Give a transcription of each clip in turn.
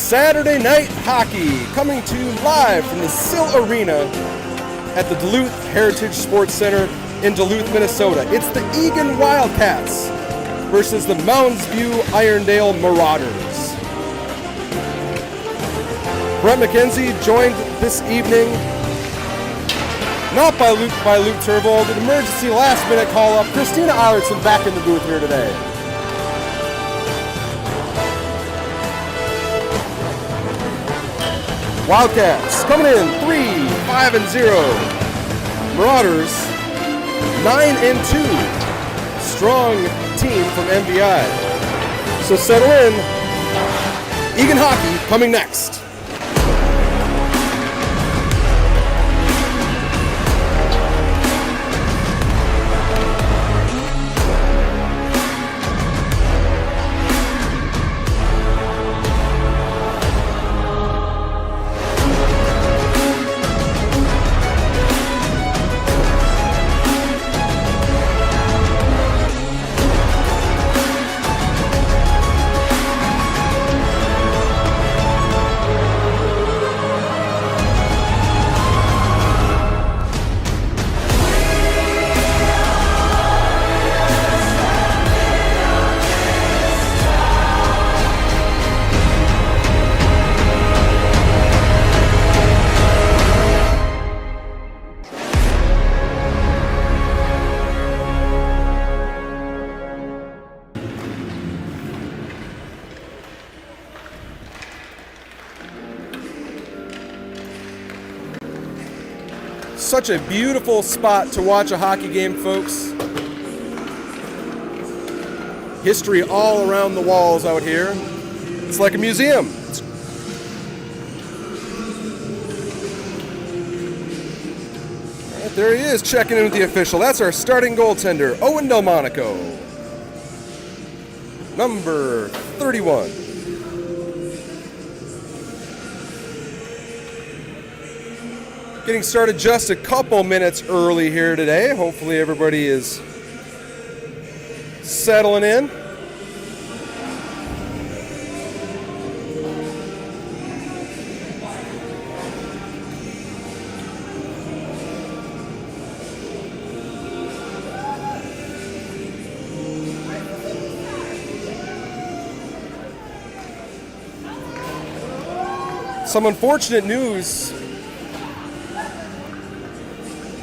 Saturday Night Hockey, coming to you live from the Sill Arena at the Duluth Heritage Sports Center in Duluth, Minnesota. It's the Eagan Wildcats versus the Mounds Irondale Marauders. Brett MacKenzie joined this evening not by Luke Turvold, an emergency last-minute call-up. Christina Eilertson back in the booth here today. Wildcats coming in 3-5-0. Marauders 9-2. Strong team from MVI. So settle in. Eagan hockey coming next. Such a beautiful spot to watch a hockey game, folks. History all around the walls out here. It's like a museum. All right, there he is, checking in with the official. That's our starting goaltender, Owen Delmonico. Number 31. Getting started just a couple minutes early here today. Hopefully everybody is settling in. Some unfortunate news.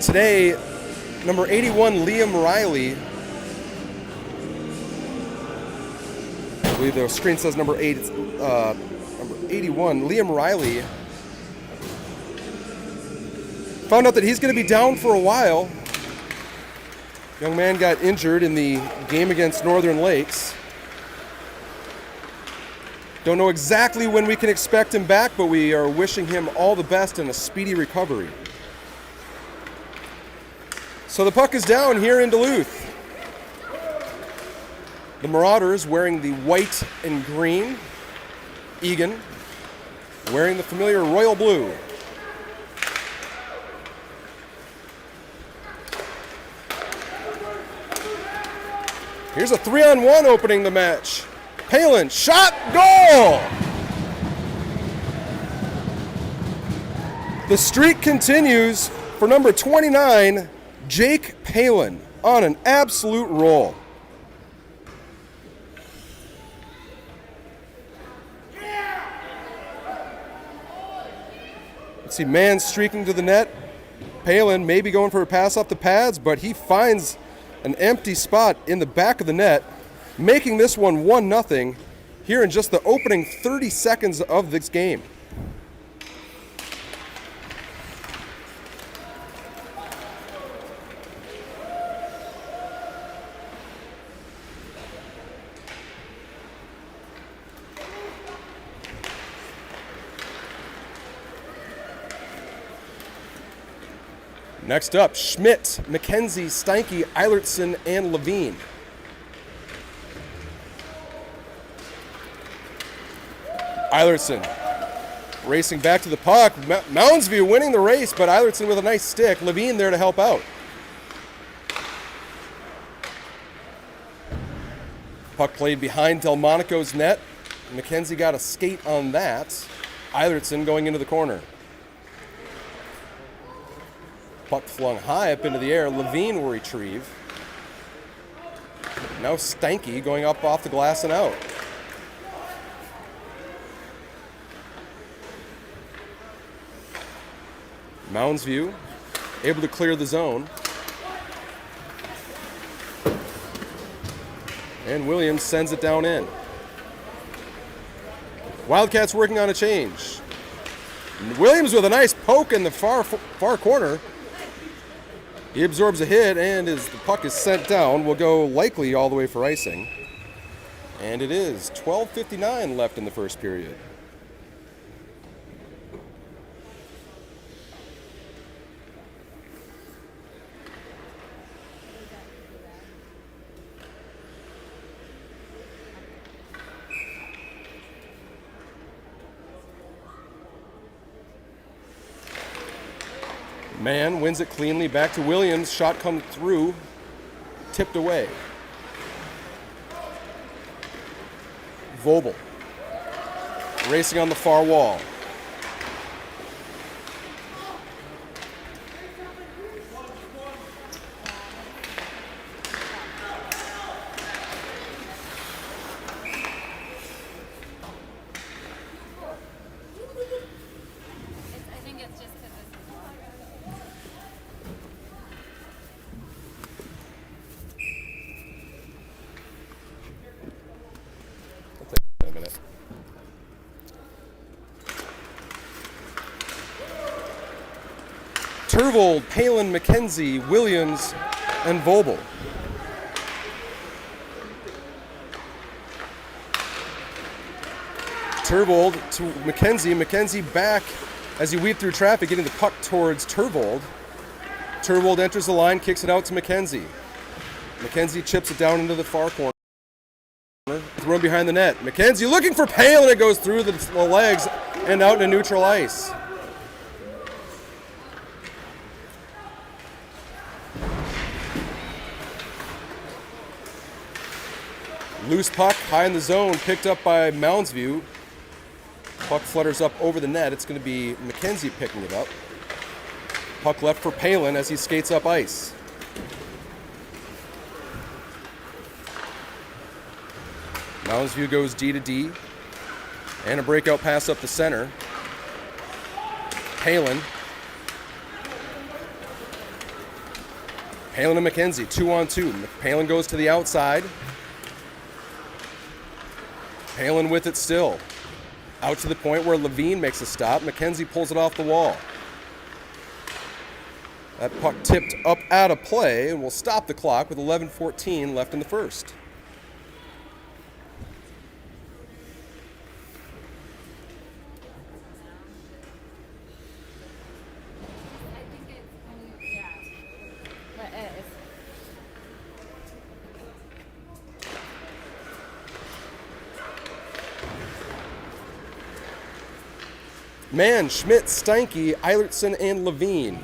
Today, number 81, Liam Riley. I believe the screen says number 8. It's number 81, Liam Riley. Found out that he's going to be down for a while. Young man got injured in the game against Northern Lakes. Don't know exactly when we can expect him back, but we are wishing him all the best and a speedy recovery. So the puck is down here in Duluth. The Marauders wearing the white and green. Eagan wearing the familiar royal blue. Here's a 3-on-1 opening the match. Palen, shot, goal! The streak continues for number 29, Jake Palen, on an absolute roll. Let's see, Mann streaking to the net. Palen maybe going for a pass off the pads, but he finds an empty spot in the back of the net, making this one 1-0 here in just the opening 30 seconds of this game. Next up, Schmidt, MacKenzie, Steinke, Eilertson, and Levine. Eilertson racing back to the puck. Mounds winning the race, but Eilertson with a nice stick. Levine there to help out. Puck played behind Delmonico's net. MacKenzie got a skate on that. Eilertson going into the corner. Puck flung high up into the air. Levine will retrieve. Now Stanky going up off the glass and out. Mounds view, able to clear the zone. And Williams sends it down in. Wildcats working on a change. Williams with a nice poke in the far corner. He absorbs a hit, and as the puck is sent down, will go likely all the way for icing. And it is 12:59 left in the first period. Mann wins it cleanly back to Williams. Shot comes through, tipped away. Voelbel racing on the far wall. Turvold, Palen, MacKenzie, Williams, and Voelbel. Turvold to MacKenzie. MacKenzie back as he weaved through traffic, getting the puck towards Turvold. Turvold enters the line, kicks it out to MacKenzie. MacKenzie chips it down into the far corner. Thrown behind the net. MacKenzie looking for Palen. It goes through the legs and out into neutral ice. Loose puck, high in the zone, picked up by Mounds. Puck flutters up over the net. It's going to be MacKenzie picking it up. Puck left for Palen as he skates up ice. Mounds goes D to D. And a breakout pass up the center. Palen. Palen and MacKenzie, 2-on-2. Palen goes to the outside. Palen with it still. Out to the point where Levine makes a stop. MacKenzie pulls it off the wall. That puck tipped up out of play and will stop the clock with 11:14 left in the first. Mann, Schmidt, Steinke, Eilertson, and Levine.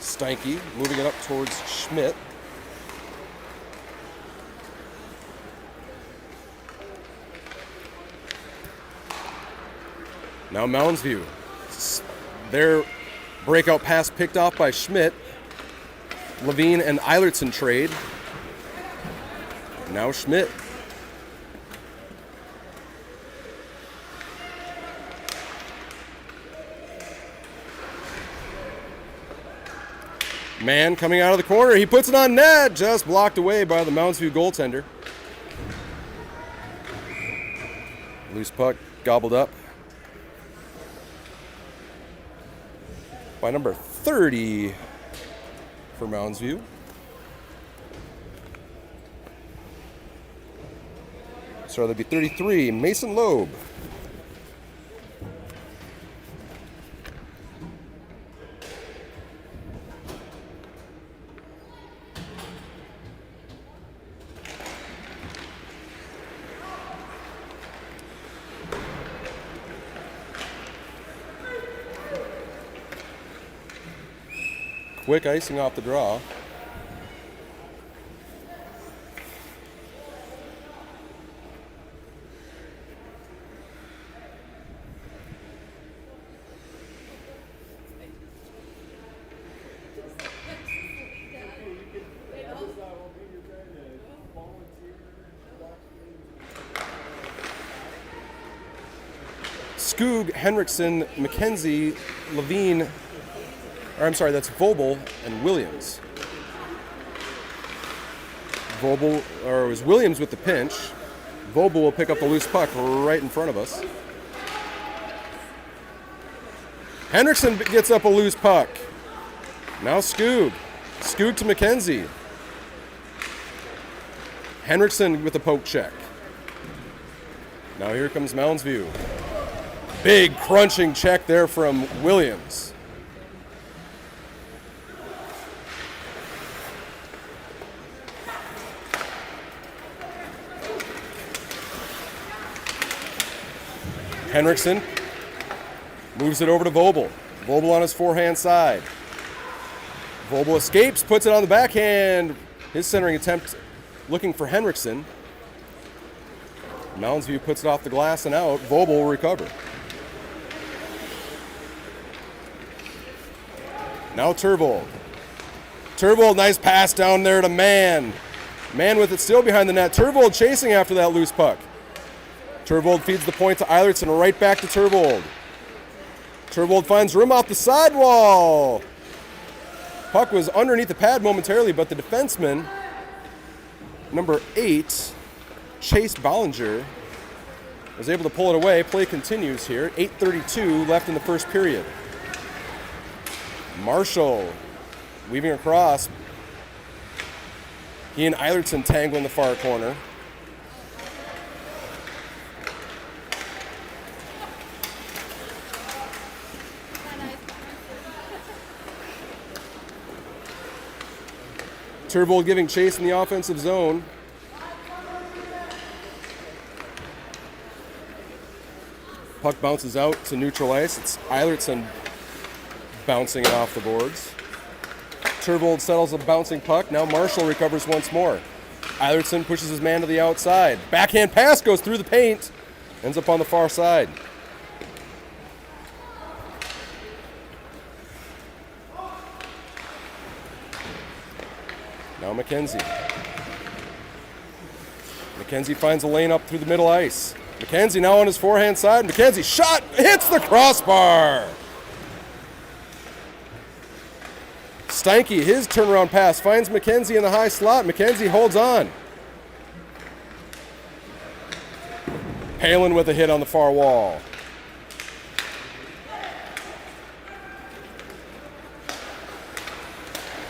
Steinke moving it up towards Schmidt. Now Mounds view. Their breakout pass picked off by Schmidt. Levine and Eilertson trade. Now Schmidt. Mann coming out of the corner. He puts it on net. Just blocked away by the Mounds View goaltender. Loose puck gobbled up by number 30 for Mounds View. So that'd be 33, Mason Loeb. quick icing off the draw. Skoog, Henriksen, MacKenzie, Levine, or I'm sorry, that's Voelbel and Williams. Voelbel, or it was Williams with the pinch. Voelbel will pick up the loose puck right in front of us. Henriksen gets up a loose puck. Now Skoog. Skoog to MacKenzie. Henriksen with a poke check. Now here comes Mounds view. Big crunching check there from Williams. Henriksen moves it over to Voelbel. Voelbel on his forehand side. Voelbel escapes, puts it on the backhand. His centering attempt looking for Henriksen. Mounds view puts it off the glass and out. Voelbel will recover. Now Turvold. Turvold, nice pass down there to Mann. Mann with it still behind the net. Turvold chasing after that loose puck. Turvold feeds the point to Eilertson, right back to Turvold. Turvold finds room off the sidewall. Puck was underneath the pad momentarily, but the defenseman, number 8, Chase Ballinger, was able to pull it away. Play continues here. 8:32 left in the first period. Marshall weaving across. He and Eilertson tangle in the far corner. Turvold giving chase in the offensive zone. Puck bounces out to neutral ice. It's Eilertson bouncing it off the boards. Turvold settles a bouncing puck. Now Marshall recovers once more. Eilertson pushes his man to the outside. Backhand pass goes through the paint. Ends up on the far side. Now MacKenzie. MacKenzie finds a lane up through the middle ice. MacKenzie now on his forehand side. MacKenzie shot, hits the crossbar. Steinke, his turnaround pass, finds MacKenzie in the high slot. MacKenzie holds on. Palen with a hit on the far wall.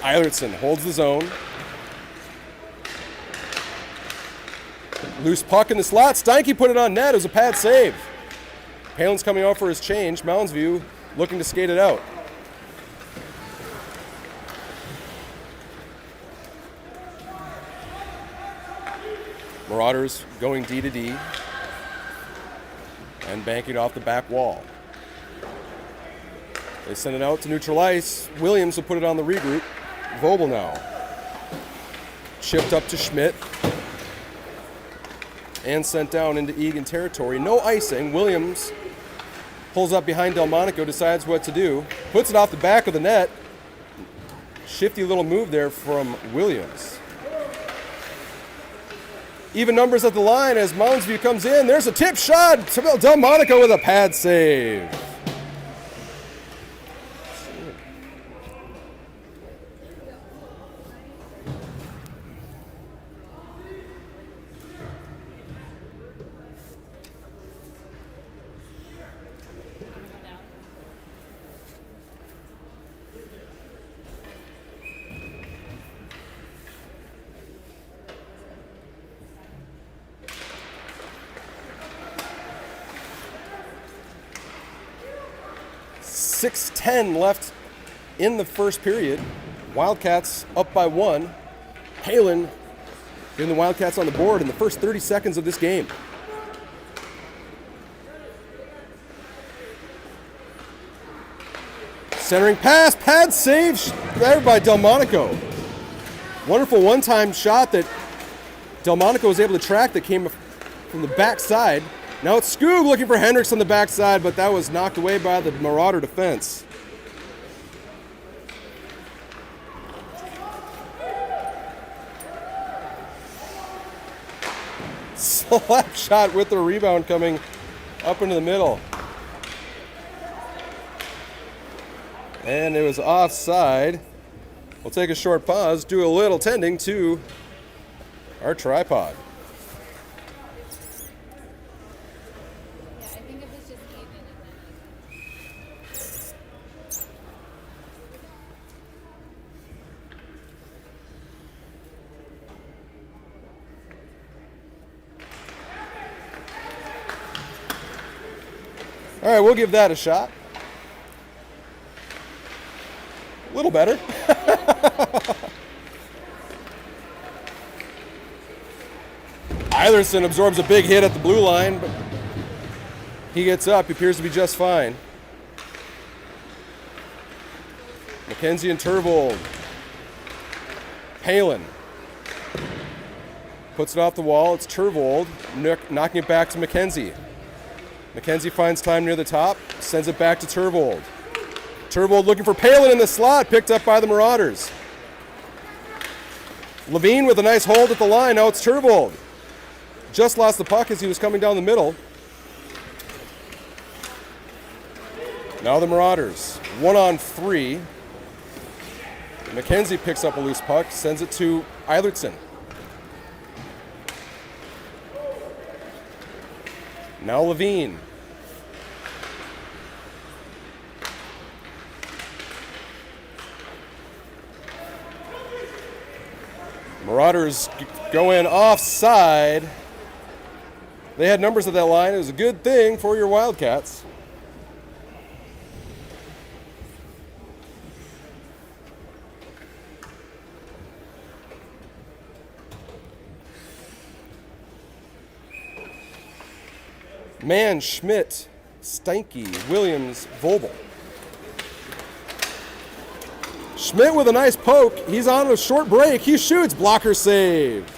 Eilertson holds the zone. Loose puck in the slot. Steinke put it on net. It was a pad save. Palen's coming out for his change. Mounds view looking to skate it out. Marauders going D to D and banking off the back wall. They send it out to neutral ice. Williams will put it on the regroup. Voelbel now. Chipped up to Schmidt and sent down into Eagan territory. No icing. Williams pulls up behind Delmonico, decides what to do. Puts it off the back of the net. Shifty little move there from Williams. Even numbers at the line as Mounds view comes in. There's a tip shot. Delmonico with a pad save. .6:10 left in the first period. Wildcats up by 1. Palen getting the Wildcats on the board in the first 30 seconds of this game. Centering pass, pad save there by Delmonico. Wonderful one-time shot that Delmonico was able to track that came from the backside. Now it's Skoog looking for Hendricks on the backside, but that was knocked away by the Marauder defense. Slap shot with the rebound coming up into the middle. And it was offside. We'll take a short pause, do a little tending to our tripod. Yeah, I think it was just Eagan All right, we'll give that a shot. A little better. Eilertson absorbs a big hit at the blue line, but he gets up. He appears to be just fine. MacKenzie and Turvold. Palen puts it off the wall. It's Turvold knocking it back to MacKenzie. MacKenzie finds time near the top, sends it back to Turvold. Turvold looking for Palen in the slot, picked up by the Marauders. Levine with a nice hold at the line. Now it's Turvold. Just lost the puck as he was coming down the middle. Now the Marauders, 1-on-3. MacKenzie picks up a loose puck, sends it to Eilertson. Now Levine. Marauders go in offside. They had numbers at that line. It was a good thing for your Wildcats. Mann, Schmidt, Steinke, Williams, Voelbel. Schmidt with a nice poke. He's on a short break. He shoots. Blocker save.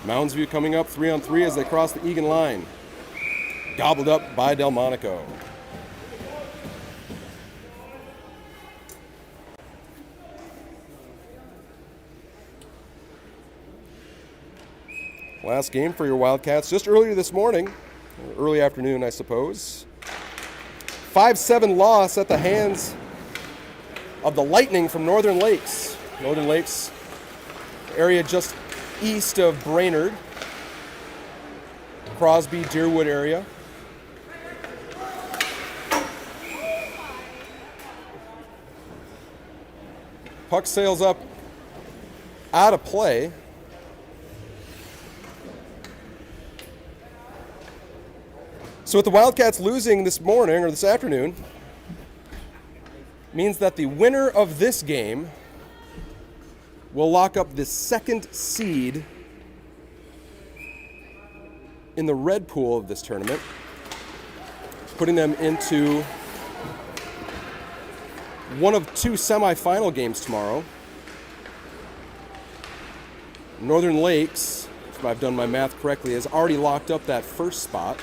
Mounds view coming up 3-on-3 as they cross the Eagan line. Gobbled up by Delmonico. Last game for your Wildcats just earlier this morning, or early afternoon, I suppose. 5-7 loss at the hands of the Lightning from Northern Lakes. Northern Lakes area just east of Brainerd, Crosby, Deerwood area. Puck sails up out of play. So with the Wildcats losing this morning or this afternoon, means that the winner of this game will lock up the second seed in the red pool of this tournament, putting them into one of two semifinal games tomorrow. Northern Lakes, if I've done my math correctly, has already locked up that first spot.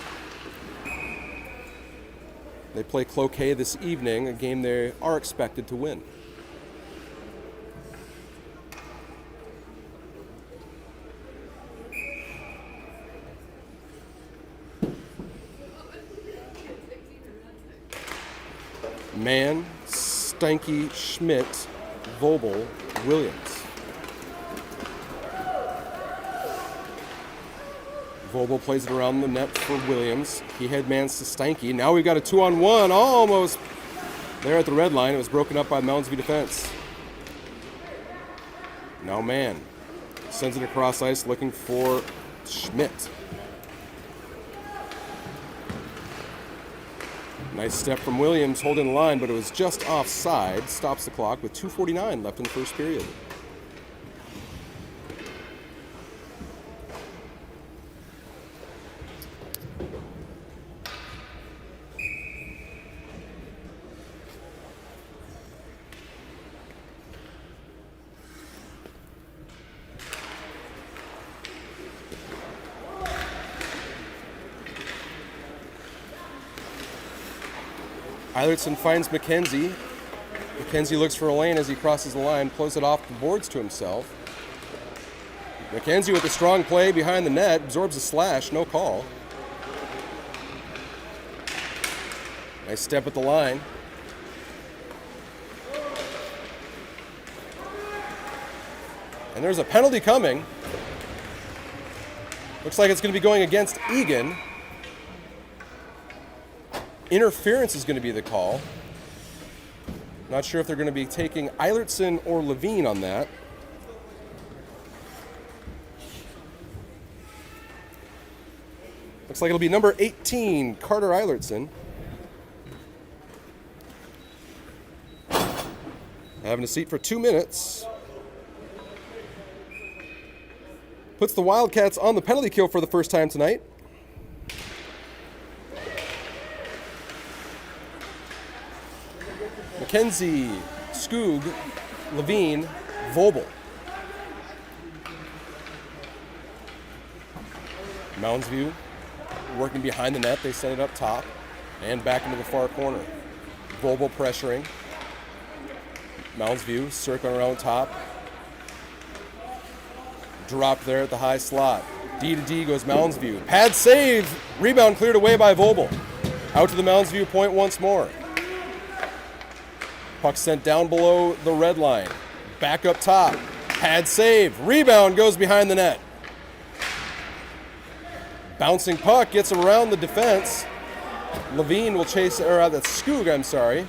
They play Cloquet this evening, a game they are expected to win. Mann, Steinke, Schmidt, Voelbel, Williams. Voelbel plays it around the net for Williams. He headmans to Steinke. Now we've got a 2-on-1, almost there at the red line. It was broken up by Mounds defense. Now Mann sends it across ice looking for Schmidt. Nice step from Williams holding the line, but it was just offside. Stops the clock with 2:49 left in the first period. Eilertson finds MacKenzie. MacKenzie looks for a lane as he crosses the line, pulls it off the boards to himself. MacKenzie with a strong play behind the net, absorbs a slash, no call. Nice step at the line. And there's a penalty coming. Looks like it's going to be going against Eagan. Interference is going to be the call. Not sure if they're going to be taking Eilertson or Levine on that. Looks like it'll be number 18, Carter Eilertson. Having a seat for 2 minutes. Puts the Wildcats on the penalty kill for the first time tonight. MacKenzie, Skoog, Levine, Voelbel. Mounds view, working behind the net. They send it up top and back into the far corner. Voelbel pressuring. Mounds view, circling around top. Drop there at the high slot. D to D goes Mounds view. Pad save. Rebound cleared away by Voelbel. Out to the Mounds view point once more. Puck sent down below the red line. Back up top. Pad save. Rebound goes behind the net. Bouncing puck gets around the defense. Levine will chase, or that's Skoog, I'm sorry.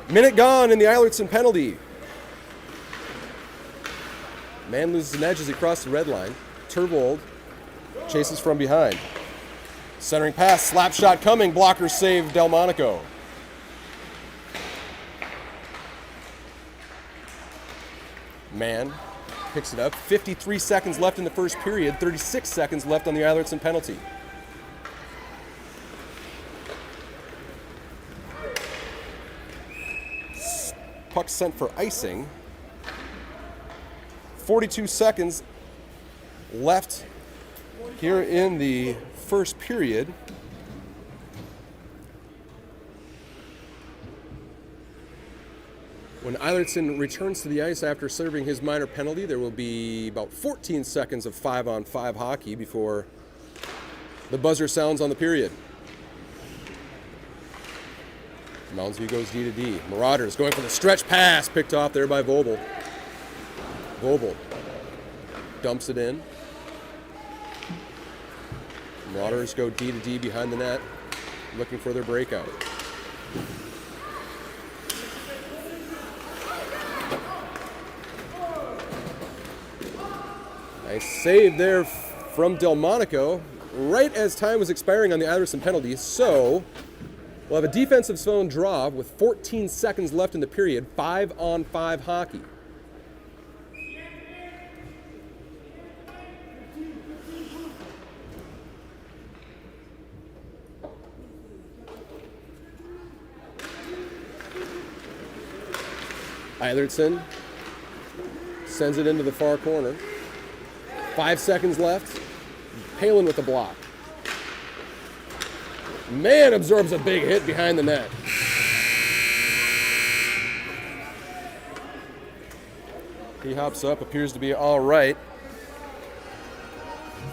Minute gone in the Eilertson penalty. Mann loses an edge as he crosses the red line. Turvold chases from behind. Centering pass, slap shot coming, blocker save Delmonico. Mann picks it up. 53 seconds left in the first period, 36 seconds left on the Eilertson penalty. Puck sent for icing. 42 seconds left here in the first period. When Eilertson returns to the ice after serving his minor penalty, there will be about 14 seconds of 5-on-5 hockey before the buzzer sounds on the period. Mounds view goes D to D. Marauders going for the stretch pass, picked off there by Voelbel. Voelbel dumps it in. Marauders go D to D behind the net, looking for their breakout. Nice save there from Delmonico, right as time was expiring on the Eilertson penalty. So we'll have a defensive zone draw with 14 seconds left in the period, 5-on-5 hockey. Eilertson sends it into the far corner. 5 seconds left. Palen with the block. Mann absorbs a big hit behind the net. He hops up, appears to be all right.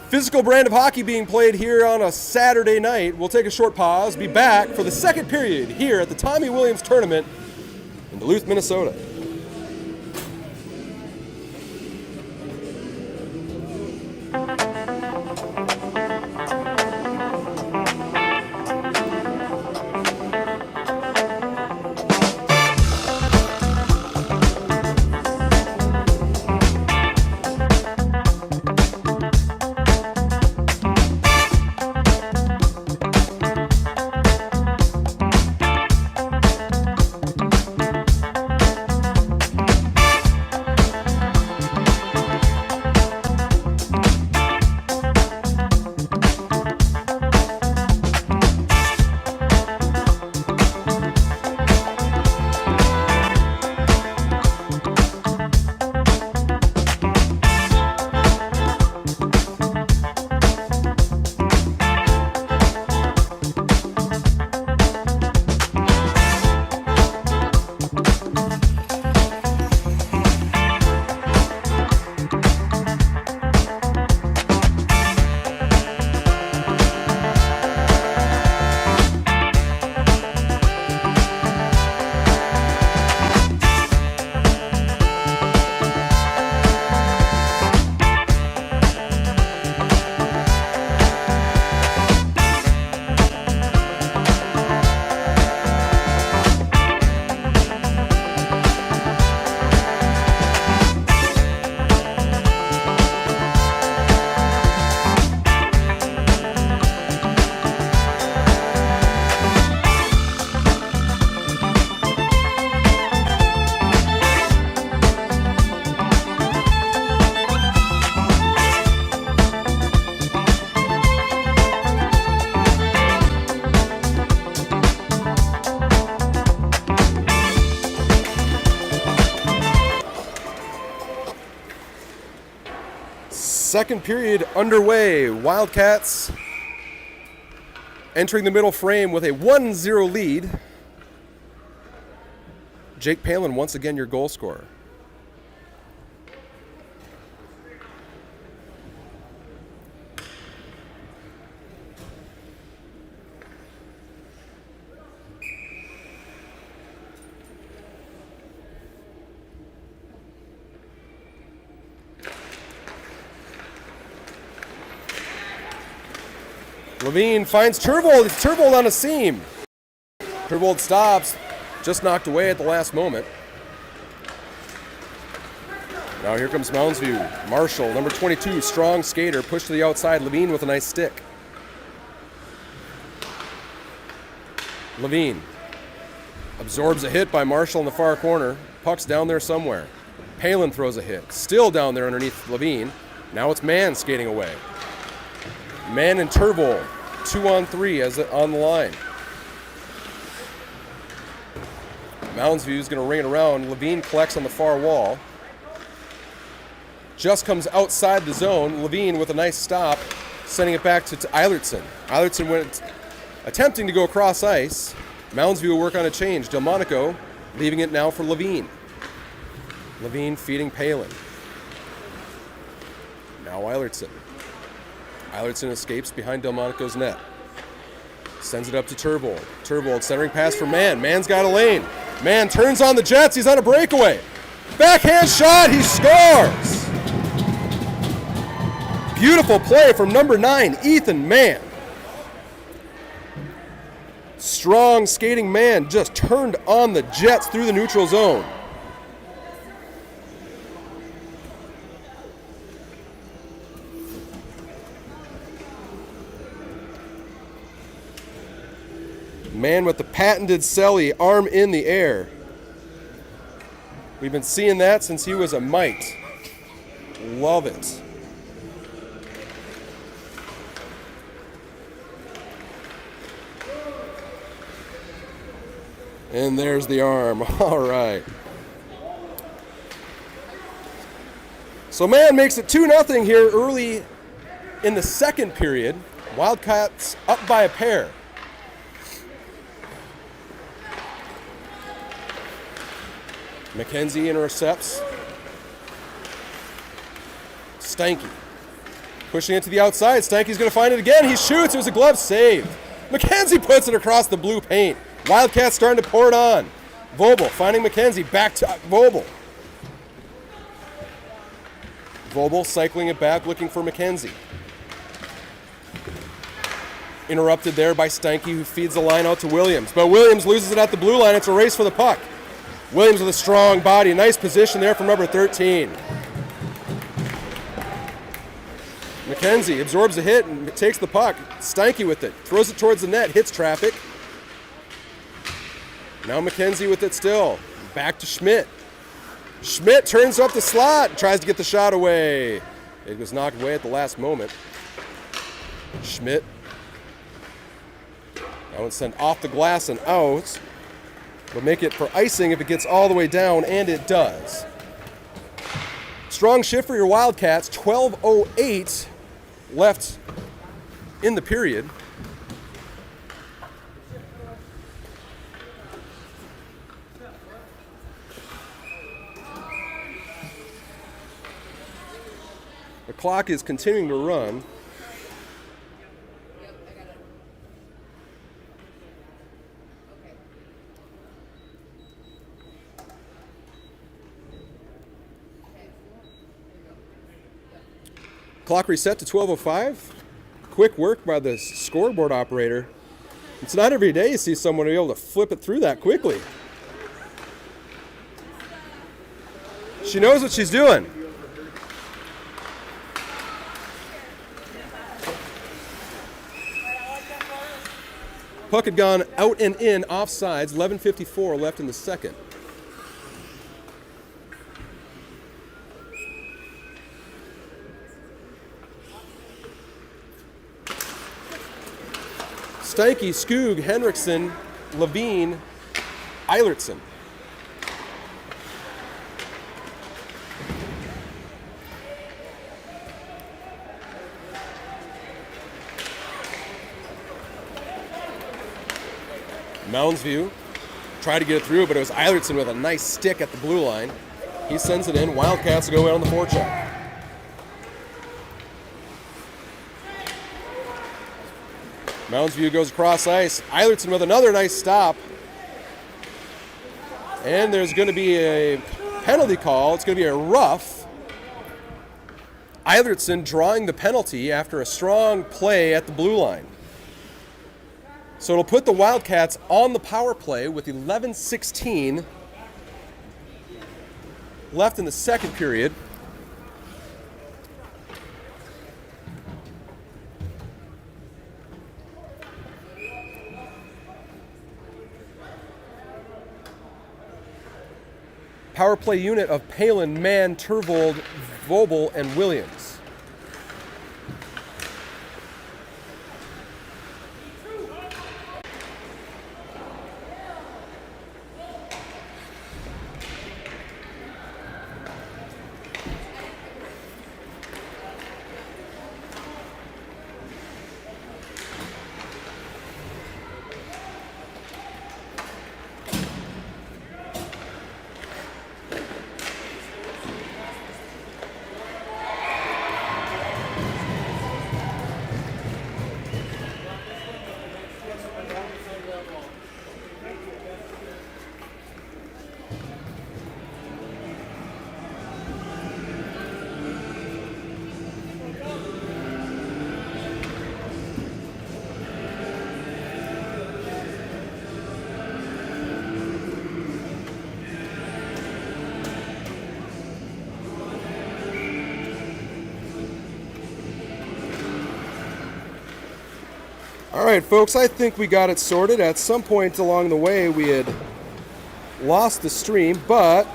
Physical brand of hockey being played here on a Saturday night. We'll take a short pause, be back for the second period here at the Tommy Williams Tournament in Duluth, Minnesota. Second period underway. Wildcats entering the middle frame with a 1-0 lead. Jake Palen, once again, your goal scorer. Levine finds Turvold. It's Turvold on a seam. Turvold stops. Just knocked away at the last moment. Now here comes Mounds view. Marshall, number 22, strong skater, pushed to the outside. Levine with a nice stick. Levine absorbs a hit by Marshall in the far corner. Puck's down there somewhere. Palen throws a hit. Still down there underneath Levine. Now it's Mann skating away. Mann and Turvold, 2-on-3 as on the line. Mounds view is going to ring it around. Levine collects on the far wall. Just comes outside the zone. Levine with a nice stop, sending it back to Eilertson. Eilertson went attempting to go across ice. Mounds view will work on a change. Delmonico leaving it now for Levine. Levine feeding Palen. Now Eilertson. Eilertson escapes behind Delmonico's net. Sends it up to Turvold. Turvold centering pass for Mann. Mann's got a lane. Mann turns on the Jets. He's on a breakaway. Backhand shot. He scores. Beautiful play from number 9, Ethan Mann. Strong skating Mann just turned on the Jets through the neutral zone. Mann with the patented celly, arm in the air. We've been seeing that since he was a mite. Love it. And there's the arm. All right. So Mann makes it 2-0 here early in the second period. Wildcats up by a pair. MacKenzie intercepts. Stanky pushing it to the outside. Stanky's going to find it again. He shoots. It was a glove save. MacKenzie puts it across the blue paint. Wildcats starting to pour it on. Voelbel finding MacKenzie. Back to Voelbel. Voelbel cycling it back, looking for MacKenzie. Interrupted there by Stanky, who feeds the line out to Williams. But Williams loses it at the blue line. It's a race for the puck. Williams with a strong body. Nice position there from number 13. MacKenzie absorbs a hit and takes the puck. Stanky with it. Throws it towards the net. Hits traffic. Now MacKenzie with it still. Back to Schmidt. Schmidt turns up the slot and tries to get the shot away. It was knocked away at the last moment. Schmidt. That one's sent off the glass and out. But make it for icing if it gets all the way down, and it does. Strong shift for your Wildcats. 12:08 left in the period. The clock is continuing to run. Clock reset to 12:05. Quick work by the scoreboard operator. It's not every day you see someone be able to flip it through that quickly. She knows what she's doing. Puck had gone out and in offsides. 11:54 left in the second. Stanky, Skoog, Henriksen, Levine, Eilertson. Mounds view. Tried to get it through, but it was Eilertson with a nice stick at the blue line. He sends it in. Wildcats go in on the forecheck. Mounds view goes across ice. Eilertson with another nice stop. And there's going to be a penalty call. It's going to be a rough. Eilertson drawing the penalty after a strong play at the blue line. So it'll put the Wildcats on the power play with 11:16 left in the second period. Power play unit of Palen, Mann, Turvold, Voelbel, and Williams. All right, folks, I think we got it sorted. At some point along the way, we had lost the stream, but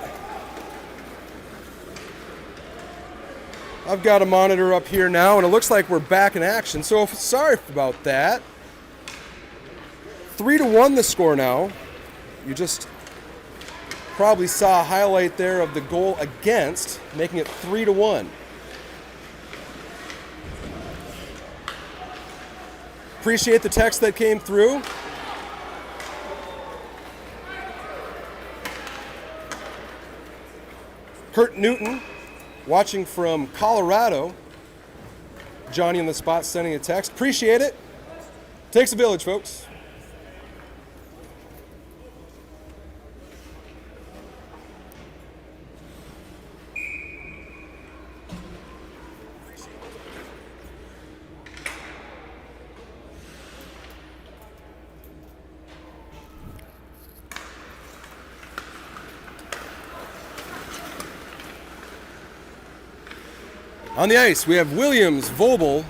I've got a monitor up here now, and it looks like we're back in action. So sorry about that. 3-1 the score now. You just probably saw a highlight there of the goal against, making it 3-1. Appreciate the text that came through. Kurt Newton, watching from Colorado. Johnny on the spot sending a text. Appreciate it. Takes a village, folks. On the ice, we have Williams, Voelbel,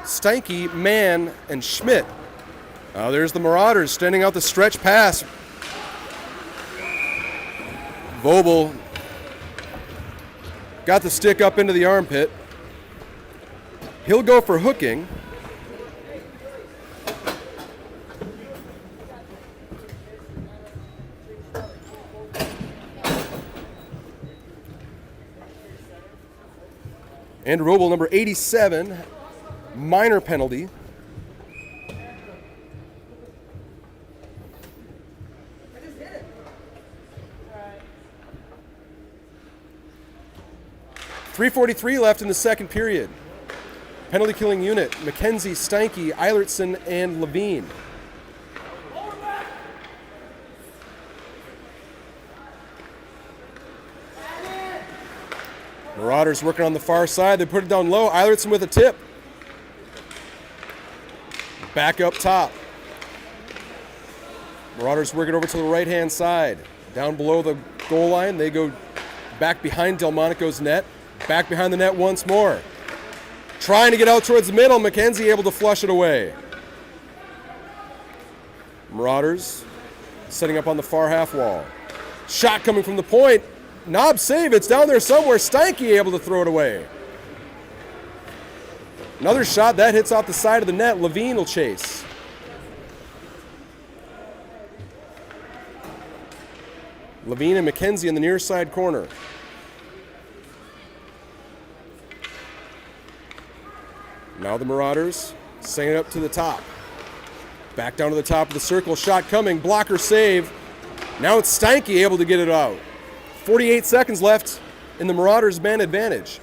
Steinke, Mann, and Schmidt. There's the Marauders sending out the stretch pass. Voelbel got the stick up into the armpit. He'll go for hooking. And Voelbel, number 87, minor penalty. .343 left in the second period. Penalty killing unit, MacKenzie, Steinke, Eilertson, and Levine. Marauders working on the far side. They put it down low. Eilertson with a tip. Back up top. Marauders working over to the right-hand side. Down below the goal line, they go back behind Delmonico's net. Back behind the net once more. Trying to get out towards the middle. MacKenzie able to flush it away. Marauders setting up on the far half wall. Shot coming from the point. Knob save. It's down there somewhere. Steinke able to throw it away. Another shot that hits off the side of the net. Levine will chase. Levine and MacKenzie in the near side corner. Now the Marauders sending it up to the top. Back down to the top of the circle. Shot coming. Blocker save. Now it's Steinke able to get it out. 48 seconds left in the Marauders' man advantage.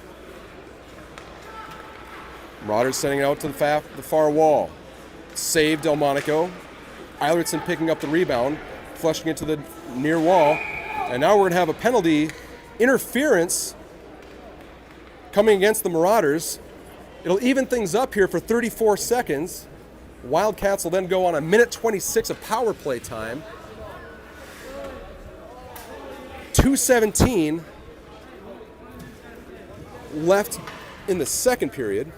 Marauders sending it out to the far wall. Save Delmonico. Eilertson picking up the rebound, flushing it to the near wall. And now we're going to have a penalty interference coming against the Marauders. It'll even things up here for 34 seconds. Wildcats will then go on a minute 26 of power play time. 2:17 left in the second period.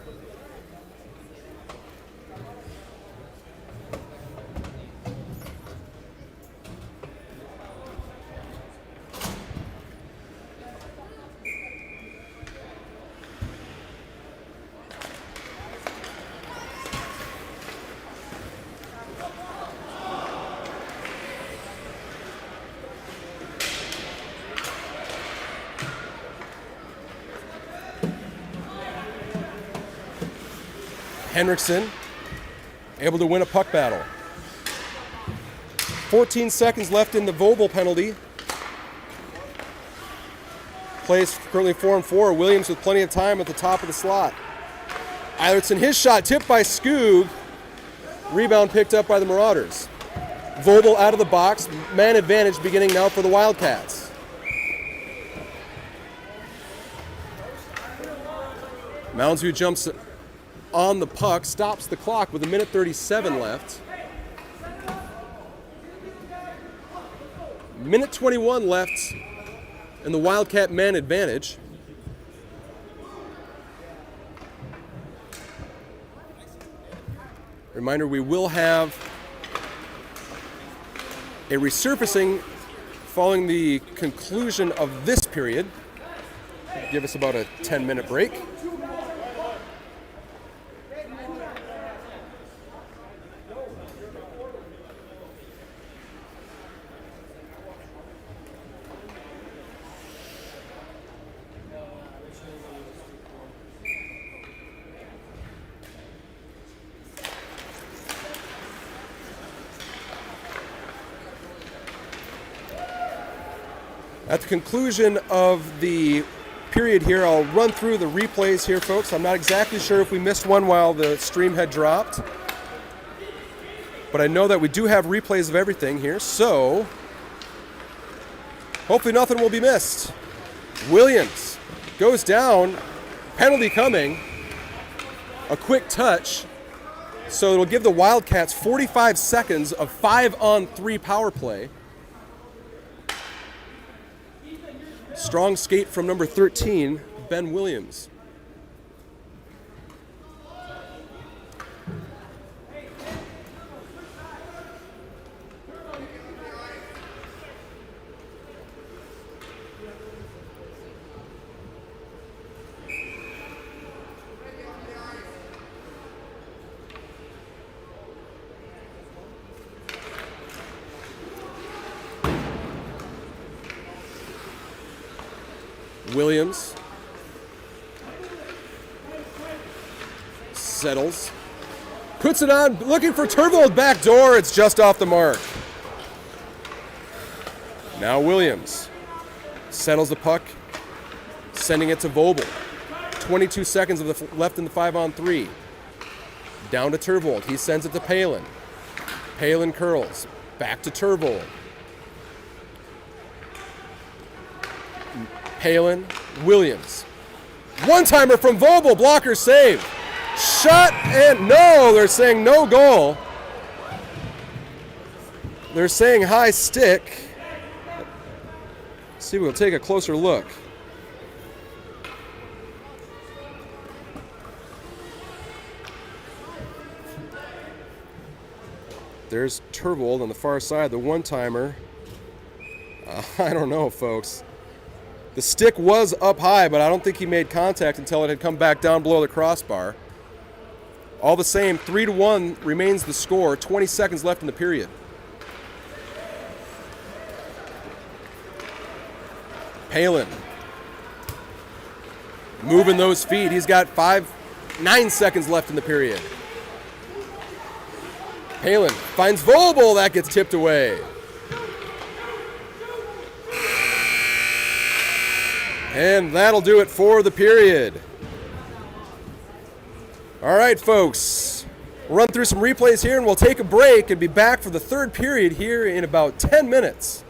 Henriksen able to win a puck battle. 14 seconds left in the Voelbel penalty. Plays currently 4-on-4. Williams with plenty of time at the top of the slot. Eilertson, his shot tipped by Skoob. Rebound picked up by the Marauders. Voelbel out of the box. Man advantage beginning now for the Wildcats. Mounds, who jumps on the puck, stops the clock with a minute 37 left. Minute 21 left in the Wildcat man advantage. Reminder, we will have a resurfacing following the conclusion of this period. Give us about a 10-minute break. At the conclusion of the period here, I'll run through the replays here, folks. I'm not exactly sure if we missed one while the stream had dropped, but I know that we do have replays of everything here, so hopefully nothing will be missed. Williams goes down, penalty coming, a quick touch, so it'll give the Wildcats 45 seconds of 5-on-3 power play. Strong skate from number 13, Ben Williams. Williams settles, puts it on, looking for Turvold back door. It's just off the mark. Now Williams settles the puck, sending it to Voelbel. 22 seconds left in the 5-on-3. Down to Turvold. He sends it to Palen. Palen curls. Back to Turvold. Palen, Williams. One-timer from Voelbel, blocker save. Shot and no, they're saying no goal. They're saying high stick. Let's see, we'll take a closer look. There's Turvold on the far side, the one-timer. I don't know, folks. The stick was up high, but I don't think he made contact until it had come back down below the crossbar. All the same, 3-1 remains the score. 20 seconds left in the period. Palen moving those feet. He's got 9 seconds left in the period. Palen finds Voelbel. That gets tipped away. And that'll do it for the period. All right, folks. We'll run through some replays here, and we'll take a break and be back for the third period here in about 10 minutes.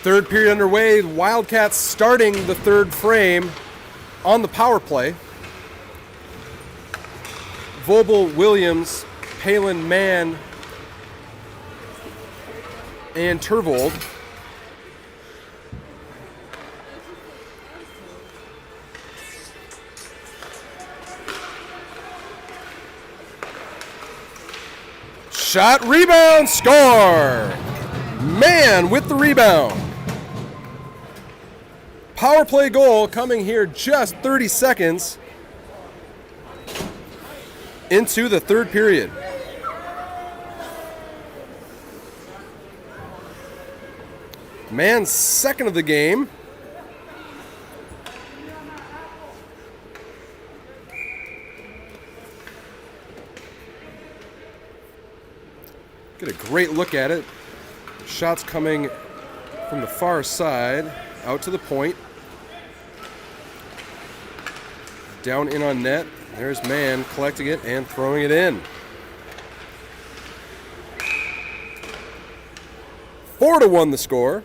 Third period underway. Wildcats starting the third frame on the power play. Voelbel, Williams, Palen, Mann, and Turvold. Shot, rebound, score! Mann with the rebound. Power play goal coming here just 30 seconds into the third period. Mann's second of the game. Get a great look at it. Shots coming from the far side, out to the point. Down in on net. There's Mann collecting it and throwing it in. 4-1 the score.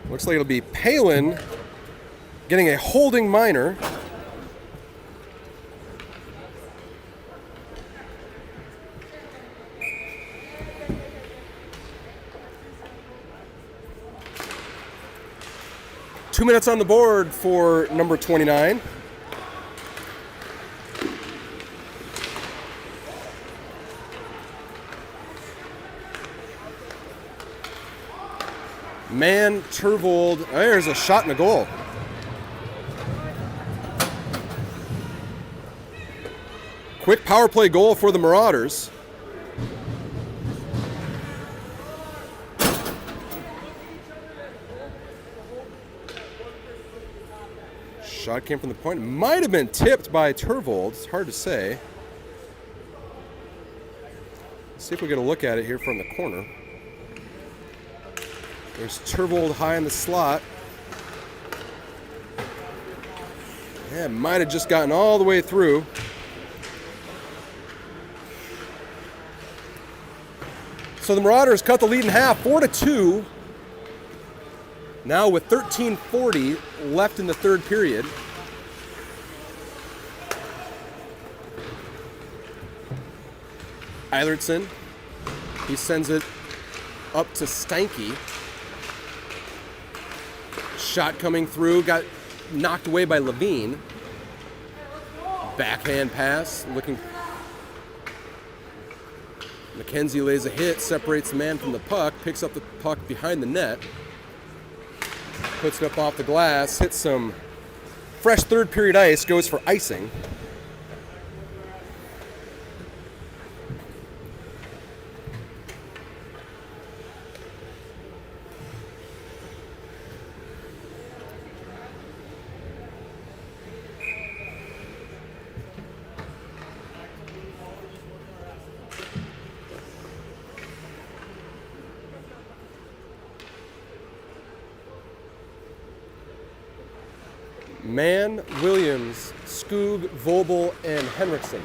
Looks like it'll be Palen getting a holding minor. Two minutes on the board for number 29. Mann, Turvold, there's a shot and a goal. Quick power play goal for the Marauders. Shot came from the point. Might have been tipped by Turvold. It's hard to say. Let's see if we get a look at it here from the corner. There's Turvold high in the slot. Yeah, might have just gotten all the way through. So the Marauders cut the lead in half, 4-2. Now with 13:40 left in the third period. Eilertson, he sends it up to Stanky. Shot coming through, got knocked away by Levine. Backhand pass, looking. MacKenzie lays a hit, separates the man from the puck, picks up the puck behind the net, puts it up off the glass, hits some fresh third period ice, goes for icing. Mann, Williams, Skoog, Voelbel, and Henriksen.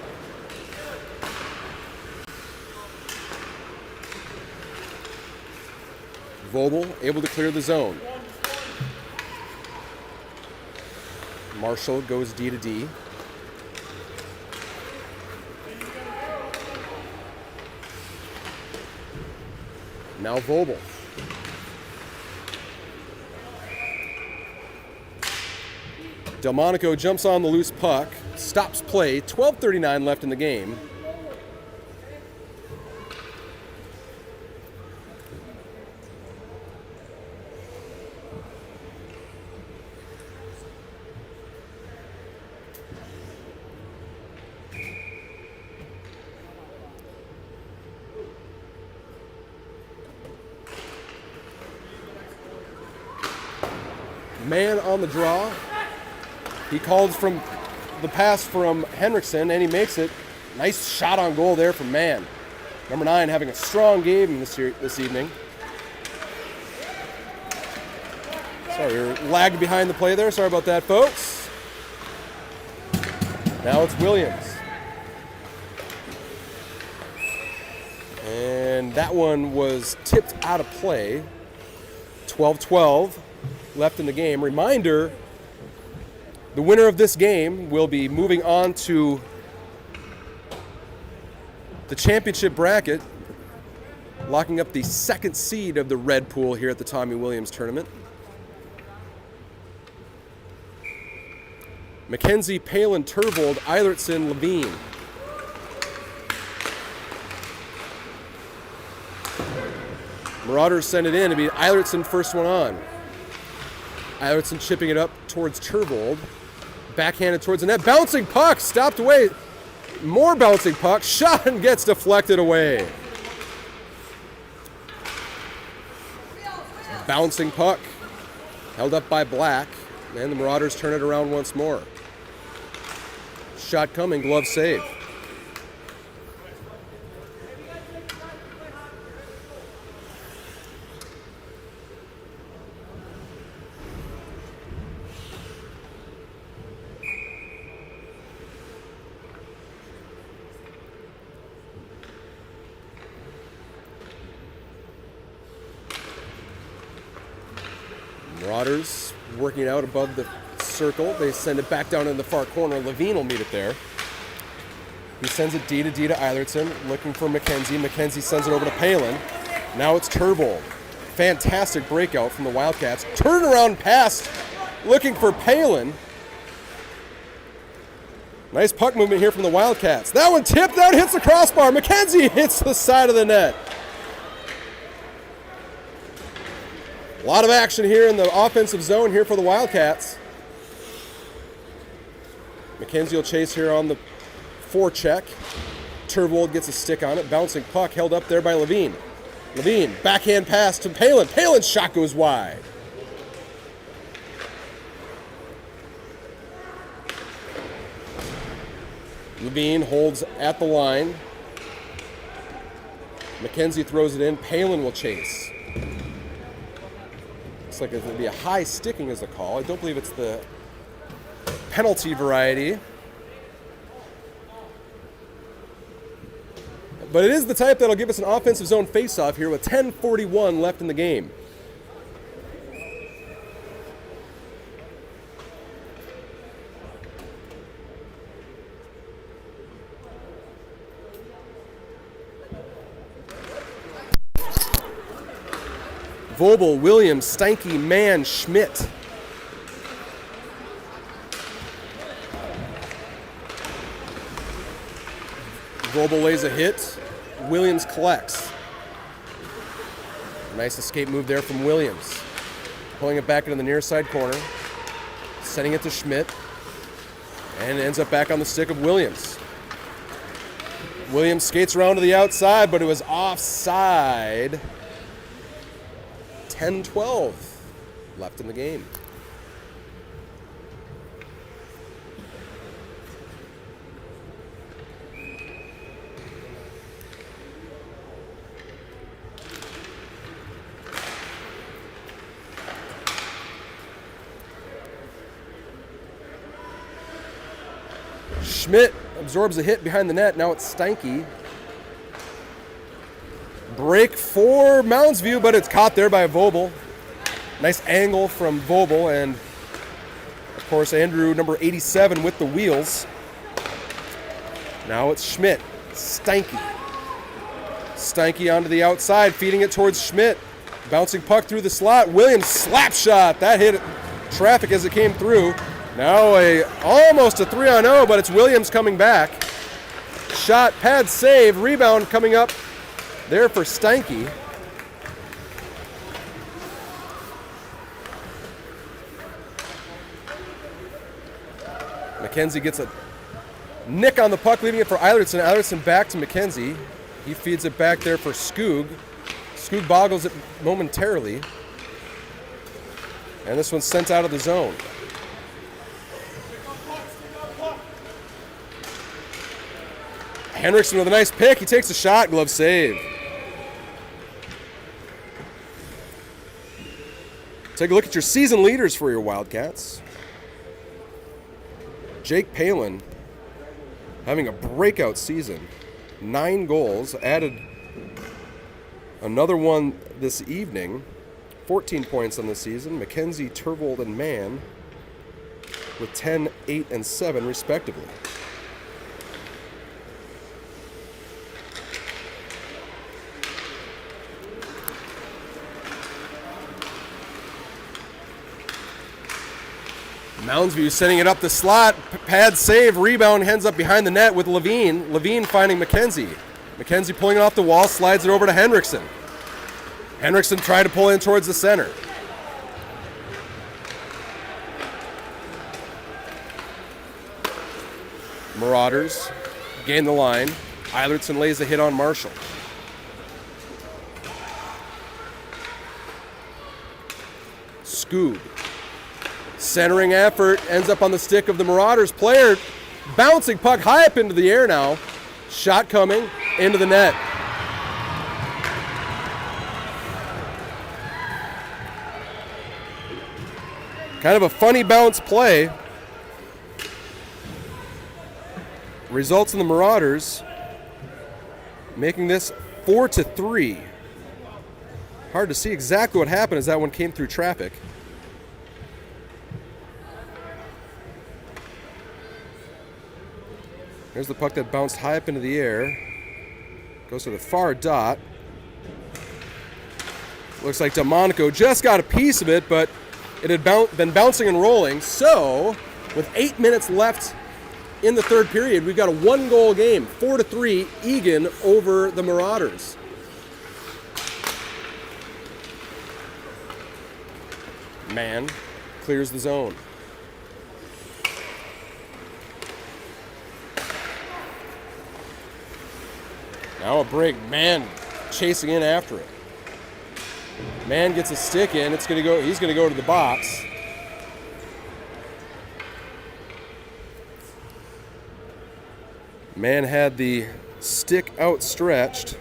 Voelbel able to clear the zone. Marshall goes D to D. Now Voelbel. Delmonico jumps on the loose puck, stops play, 12:39 left in the game. Mann on the draw. He calls from the pass from Henriksen, and he makes it. Nice shot on goal there from Mann. Number 9 having a strong game this evening. Sorry, you're lagged behind the play there. Sorry about that, folks. Now it's Williams. And that one was tipped out of play. 12-12 left in the game. Reminder, the winner of this game will be moving on to the championship bracket, locking up the second seed of the red pool here at the Tommy Williams tournament. MacKenzie, Palen, Turvold, Eilertson, Levine. Marauders send it in to be Eilertson first one on. Eilertson chipping it up towards Turvold. Backhanded towards the net. Bouncing puck, stopped away. More bouncing puck, shot and gets deflected away. Bouncing puck, held up by Black, and the Marauders turn it around once more. Shot coming, glove save. Marauders working out above the circle. They send it back down in the far corner. Levine will meet it there. He sends it D to Eilertson, looking for MacKenzie. MacKenzie sends it over to Palen. Now it's Turvold. Fantastic breakout from the Wildcats. Turnaround pass, looking for Palen. Nice puck movement here from the Wildcats. That one tipped out, hits the crossbar. MacKenzie hits the side of the net. A lot of action here in the offensive zone here for the Wildcats. MacKenzie will chase here on the forecheck. Turvold gets a stick on it. Bouncing puck held up there by Levine. Levine, backhand pass to Palen. Palen's shot goes wide. Levine holds at the line. MacKenzie throws it in. Palen will chase. Looks like it'll be a high sticking as the call. I don't believe it's the penalty variety. But it is the type that'll give us an offensive zone faceoff here with 10:41 left in the game. Voelbel, Williams, Steinke, Mann, Schmidt. Voelbel lays a hit. Williams collects. Nice escape move there from Williams. Pulling it back into the near side corner. Sending it to Schmidt. And ends up back on the stick of Williams. Williams skates around to the outside, but it was offside. 10-12 left in the game. Schmidt absorbs a hit behind the net. Now it's Steinke. Break for Mounds view, but it's caught there by Voelbel. Nice angle from Voelbel, and of course Andrew, number 87, with the wheels. Now it's Schmidt. Steinke. Steinke onto the outside, feeding it towards Schmidt. Bouncing puck through the slot. Williams slap shot. That hit traffic as it came through. Now almost a 3-on-0, but it's Williams coming back. Shot, pad save, rebound coming up there for Steinke. MacKenzie gets a nick on the puck, leaving it for Eilertson. Eilertson back to MacKenzie. He feeds it back there for Skoog. Skoog boggles it momentarily. And this one's sent out of the zone. Henriksen with a nice pick. He takes a shot, glove save. Take a look at your season leaders for your Wildcats. Jake Palen having a breakout season. 9 goals, added another one this evening. 14 points on the season. MacKenzie, Turvold, and Mann with 10, 8, and 7 respectively. Moundsview setting it up the slot. Pad save, rebound, hands up behind the net with Levine. Levine finding MacKenzie. MacKenzie pulling it off the wall, slides it over to Henriksen. Henriksen tried to pull in towards the center. Marauders gain the line. Eilertson lays a hit on Marshall. Scoob. Centering effort ends up on the stick of the Marauders player. Bouncing puck high up into the air now. Shot coming into the net. Kind of a funny bounce play. Results in the Marauders making this 4-3. Hard to see exactly what happened as that one came through traffic. There's the puck that bounced high up into the air. Goes to the far dot. Looks like DeMonico just got a piece of it, but it had been bouncing and rolling. So, with 8 minutes left in the third period, we've got a 1-goal game. 4-3, Eagan over the Marauders. Mann clears the zone. Now a break. Mann chasing in after it. Mann gets a stick in. It's going to go. He's going to go to the box. Mann had the stick outstretched.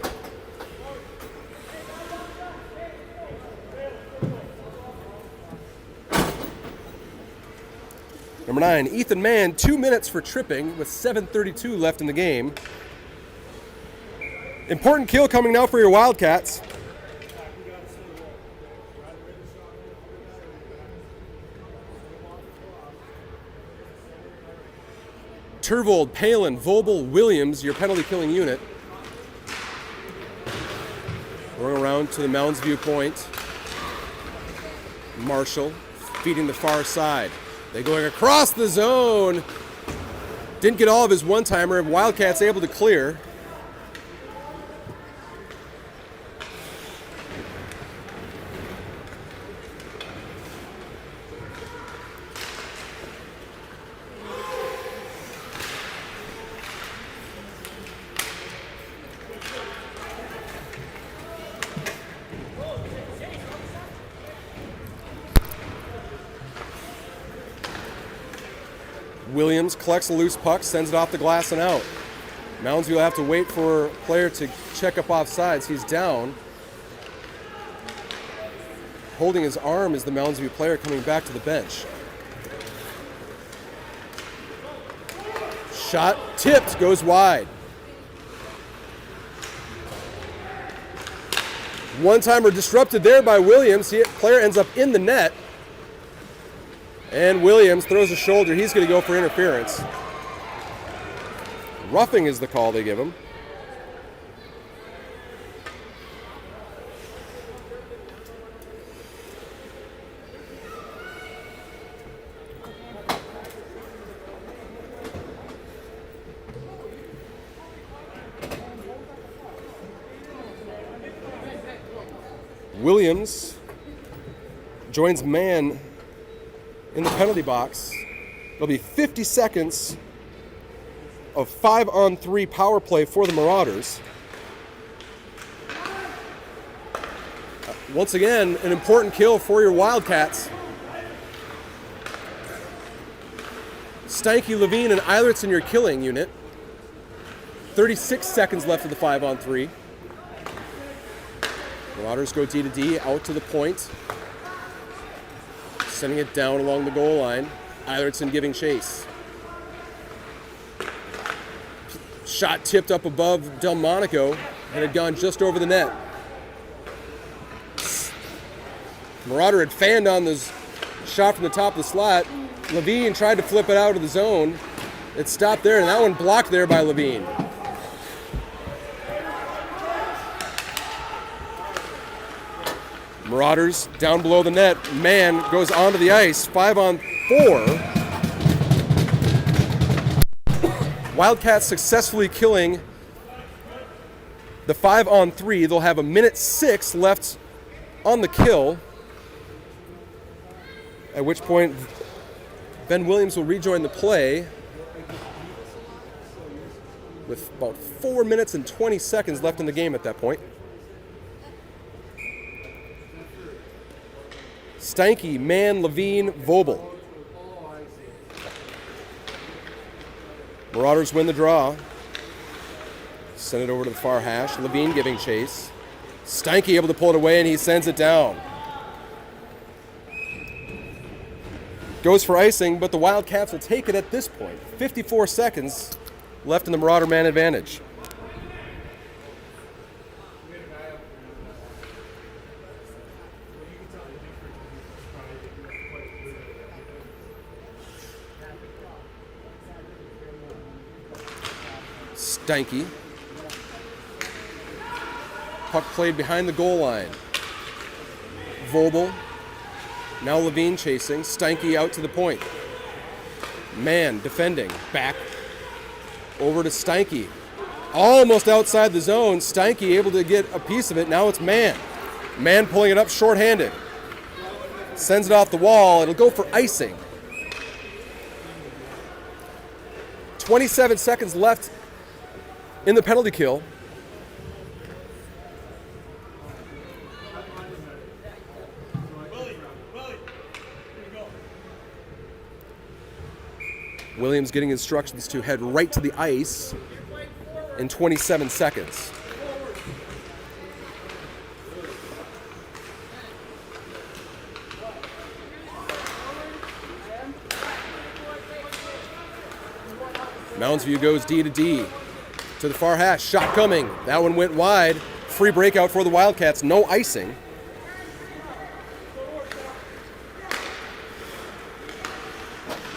Number 9, Ethan Mann, 2 minutes for tripping with 7:32 left in the game. Important kill coming now for your Wildcats. Turvold, Palen, Voelbel, Williams, your penalty killing unit. Going around to the Mounds viewpoint. Marshall feeding the far side. They going across the zone. Didn't get all of his one-timer. Wildcats able to clear. Williams collects a loose puck, sends it off the glass and out. Mounds will have to wait for a player to check up offsides. He's down. Holding his arm is the Mounds View player coming back to the bench. Shot tipped, goes wide. One-timer disrupted there by Williams. The player ends up in the net. And Williams throws a shoulder. He's going to go for interference. Roughing is the call they give him. Williams joins Mann in the penalty box. It'll be 50 seconds of 5-on-3 power play for the Marauders. Once again, an important kill for your Wildcats. Stanky, Levine, and Eilertson, your killing unit. 36 seconds left of the 5-on-3. Marauders go D to D, out to the point. Sending it down along the goal line. Eilertson giving chase. Shot tipped up above Delmonico and had gone just over the net. Marauder had fanned on this shot from the top of the slot. Levine tried to flip it out of the zone. It stopped there, and that one blocked there by Levine. Marauders down below the net. Mann goes onto the ice. 5-on-4. Wildcats successfully killing the 5-on-3. They'll have 1:06 left on the kill. At which point, Ben Williams will rejoin the play with about 4 minutes and 20 seconds left in the game at that point. Steinke, Mann, Levine, Voelbel. Marauders win the draw. Send it over to the far hash. Levine giving chase. Steinke able to pull it away, and he sends it down. Goes for icing, but the Wildcats will take it at this point. 54 seconds left in the Marauder man advantage. Steinke. Puck played behind the goal line. Voelbel. Now Levine chasing. Steinke out to the point. Mann defending. Back over to Steinke. Almost outside the zone. Steinke able to get a piece of it. Now it's Mann. Mann pulling it up shorthanded. Sends it off the wall. It'll go for icing. 27 seconds left in the penalty kill. Williams getting instructions to head right to the ice in 27 seconds. Mounds view goes D to D. To the far hash, shot coming. That one went wide. Free breakout for the Wildcats, no icing.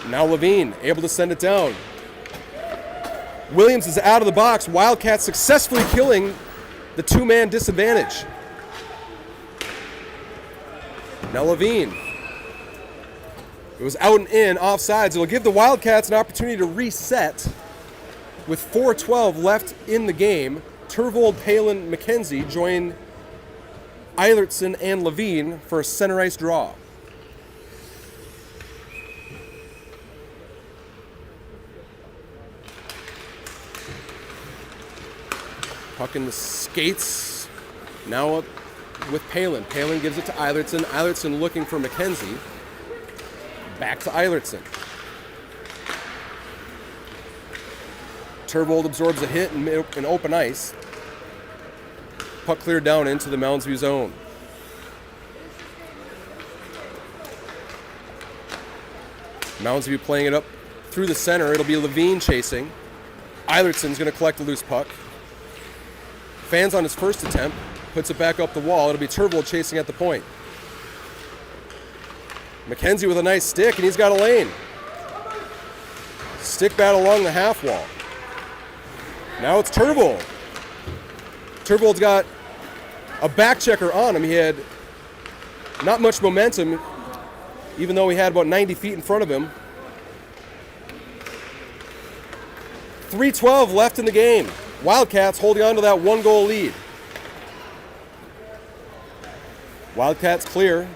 Now Levine, able to send it down. Williams is out of the box. Wildcats successfully killing the two-man disadvantage. Now Levine. It was out and in, offsides. It'll give the Wildcats an opportunity to reset with 4:12 left in the game. Turvold, Palen, MacKenzie join Eilertson and Levine for a center ice draw. Puck in the skates. Now up with Palen. Palen gives it to Eilertson. Eilertson looking for MacKenzie. Back to Eilertson. Turvold absorbs a hit in open ice. Puck cleared down into the Mounds view zone. Mounds view playing it up through the center. It'll be Levine chasing. Eilertson's going to collect a loose puck. Fans on his first attempt, puts it back up the wall. It'll be Turvold chasing at the point. MacKenzie with a nice stick, and he's got a lane. Stick battle along the half wall. Now it's Turvold. Turvold's got a back checker on him. He had not much momentum, even though he had about 90 feet in front of him. 3:12 left in the game. Wildcats holding on to that one-goal lead. Wildcats clear.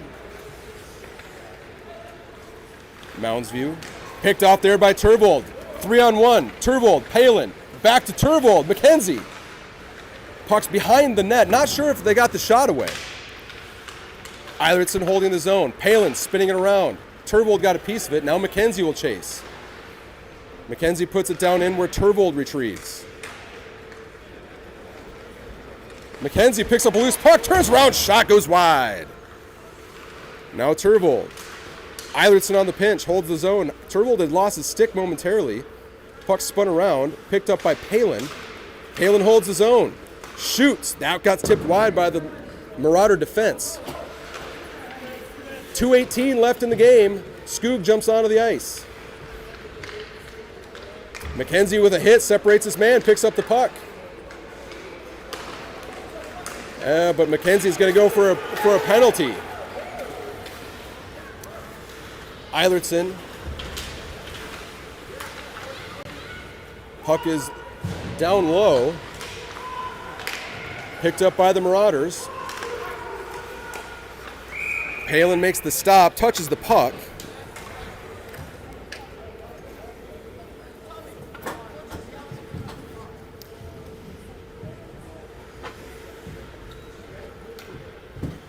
Mounds view. Picked off there by Turvold. 3-on-1. Turvold, Palen. Back to Turvold. MacKenzie. Puck's behind the net. Not sure if they got the shot away. Eilertson holding the zone. Palen spinning it around. Turvold got a piece of it. Now MacKenzie will chase. MacKenzie puts it down in where Turvold retrieves. MacKenzie picks up a loose puck, turns around, shot goes wide. Now Turvold. Eilertson on the pinch, holds the zone. Turvold had lost his stick momentarily. Puck spun around, picked up by Palen. Palen holds his own. Shoots. That got tipped wide by the Marauder defense. 2:18 left in the game. Skoog jumps onto the ice. MacKenzie with a hit, separates his man, picks up the puck. But MacKenzie's going to go for a penalty. Eilertson. Puck is down low. Picked up by the Marauders. Palen makes the stop, touches the puck.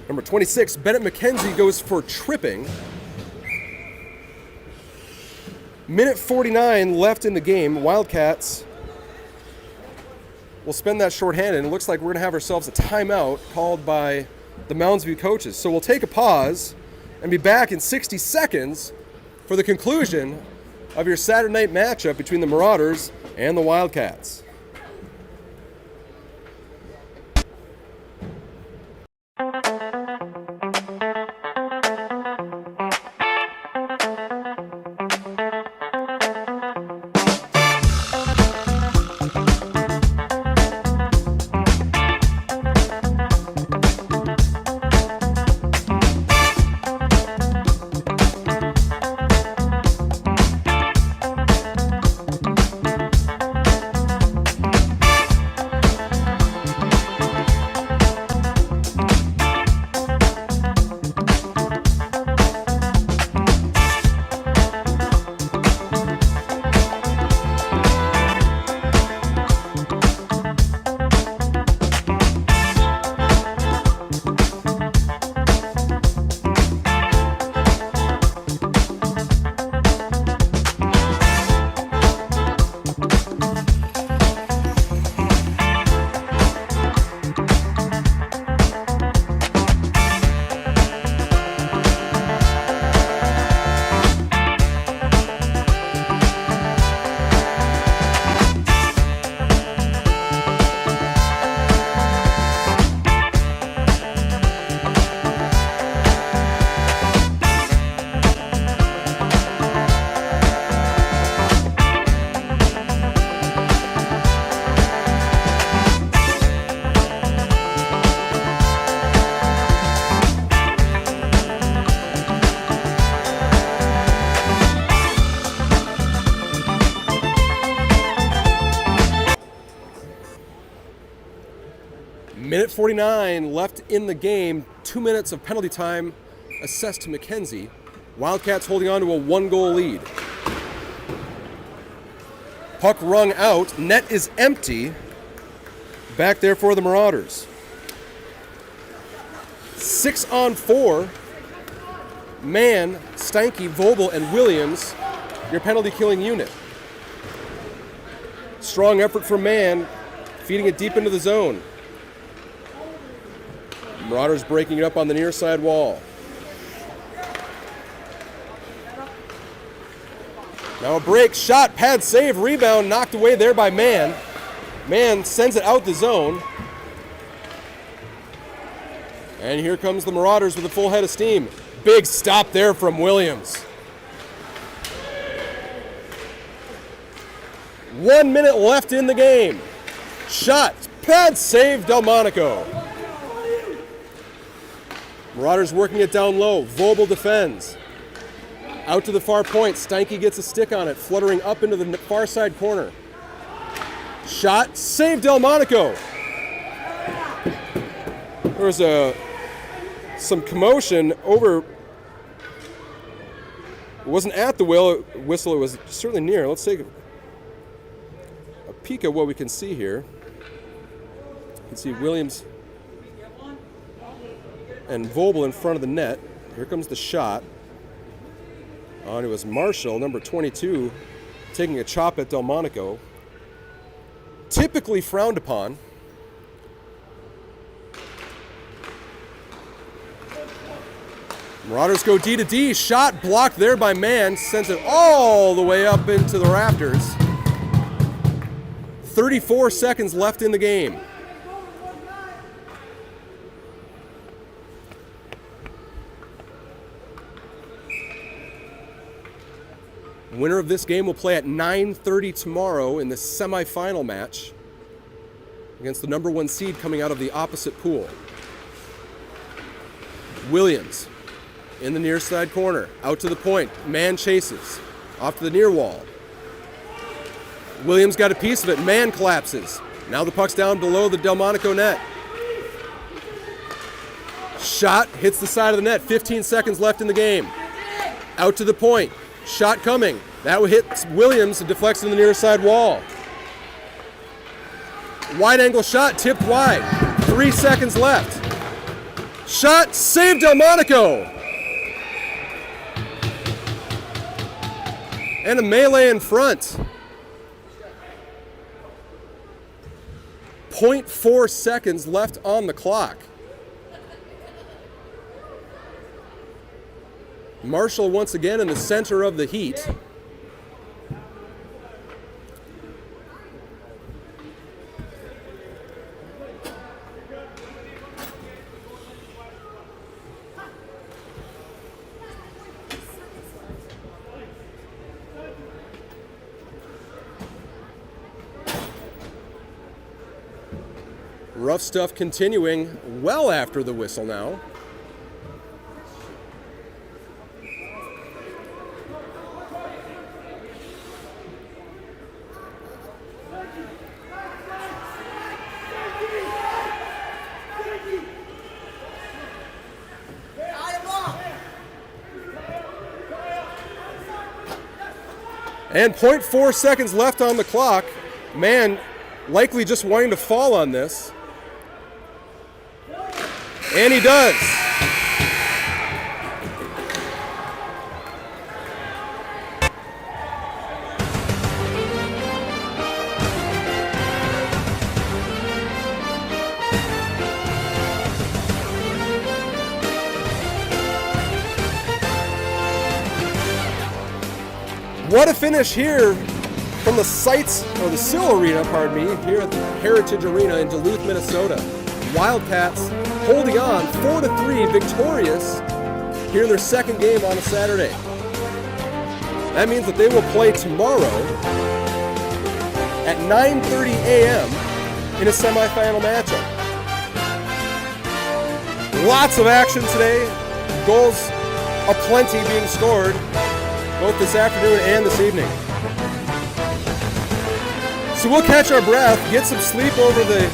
Number 26, Bennett MacKenzie goes for tripping. Minute 49 left in the game. Wildcats will spend that shorthanded, and it looks like we're going to have ourselves a timeout called by the Mounds coaches. So we'll take a pause and be back in 60 seconds for the conclusion of your Saturday night matchup between the Marauders and the Wildcats. Minute 49 left in the game. 2 minutes of penalty time assessed to MacKenzie. Wildcats holding on to a 1-goal lead. Puck rung out. Net is empty. Back there for the Marauders. 6-on-4. Mann, Steinke, Voelbel, and Williams, your penalty-killing unit. Strong effort from Mann, feeding it deep into the zone. Marauders breaking it up on the near side wall. Now a break, shot, pad save, rebound, knocked away there by Mann. Mann sends it out the zone. And here comes the Marauders with a full head of steam. Big stop there from Williams. 1 minute left in the game. Shot, pad save, Delmonico. Marauders working it down low. Voelbel defends. Out to the far point. Steinke gets a stick on it, fluttering up into the far side corner. Shot, save Delmonico. There was some commotion over. It wasn't at the whistle, it was certainly near. Let's take a peek at what we can see here. You can see Williams and Voelbel in front of the net. Here comes the shot. On it was Marshall, number 22, taking a chop at Delmonico. Typically frowned upon. Marauders go D to D. Shot blocked there by Mann. Sends it all the way up into the rafters. 34 seconds left in the game. Winner of this game will play at 9:30 tomorrow in the semifinal match against the number 1 seed coming out of the opposite pool. Williams in the near side corner, out to the point. Mann chases, off to the near wall. Williams got a piece of it. Mann collapses. Now the puck's down below the Delmonico net. Shot hits the side of the net. 15 seconds left in the game. Out to the point. Shot coming. That hits Williams and deflects in the near side wall. Wide angle shot tipped wide. 3 seconds left. Shot saved Delmonico. And a melee in front. 0.4 seconds left on the clock. Marshall once again in the center of the heat. Rough stuff continuing well after the whistle now. And 0.4 seconds left on the clock. Mann likely just wanting to fall on this. And he does. What a finish here from the sights, or the Sill Arena, pardon me, here at the Heritage Arena in Duluth, Minnesota. Wildcats holding on 4-3, victorious here in their second game on a Saturday. That means that they will play tomorrow at 9:30 a.m. in a semifinal matchup. Lots of action today. Goals aplenty being scored both this afternoon and this evening. So we'll catch our breath, get some sleep over the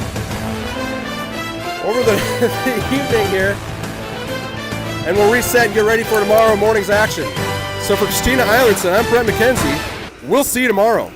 the evening here, and we'll reset and get ready for tomorrow morning's action. So for Christina Eilertson, I'm Brett MacKenzie. We'll see you tomorrow.